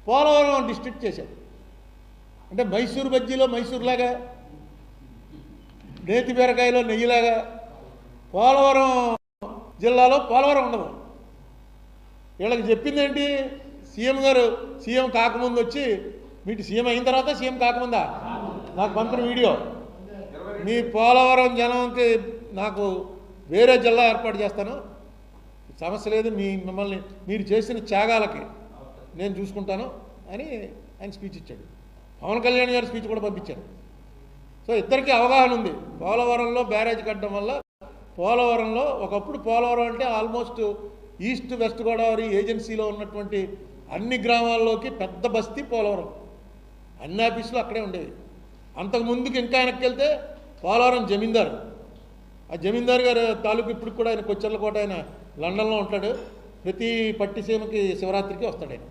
Polavaram district చేశారు. అంటే మైసూరు బజ్జీలో మైసూరులాగా, నేతి బీరకాయలో నెయ్యిలాగా పోలవరం జిల్లాలో పోలవరం ఉండదు. వీళ్ళకి చెప్పింది ఏంటి? సీఎం గారు సీఎం కాకముందు వచ్చి, మీకు సీఎం అయిన తర్వాత సీఎం కాకముందా నాకు పంపిన వీడియో, మీ పోలవరం జనంకి నాకు వేరే జిల్లా ఏర్పాటు చేస్తాను, సమస్య లేదు, మిమ్మల్ని మీరు చేసిన త్యాగాలకి నేను చూసుకుంటాను అని ఆయన స్పీచ్ ఇచ్చాడు. పవన్ కళ్యాణ్ గారు స్పీచ్ కూడా పంపించారు. సో ఇద్దరికీ అవగాహన ఉంది. పోలవరంలో బ్యారేజ్ కట్టడం వల్ల పోలవరంలో ఒకప్పుడు పోలవరం అంటే ఆల్మోస్ట్ ఈస్ట్ వెస్ట్ గోదావరి ఏజెన్సీలో ఉన్నటువంటి అన్ని గ్రామాల్లోకి పెద్ద బస్తీ పోలవరం. అన్ని ఆఫీసులు అక్కడే ఉండేవి. అంతకు ముందుకు ఇంకా వెనక్కి వెళ్తే పోలవరం జమీందారు, ఆ జమీందారు గారు తాలూకు ఇప్పుడు కూడా ఆయన కొచ్చెర్లకోట, ఆయన లండన్లో ఉంటాడు. ప్రతి పట్టిసీమకి శివరాత్రికి వస్తాడు ఆయన.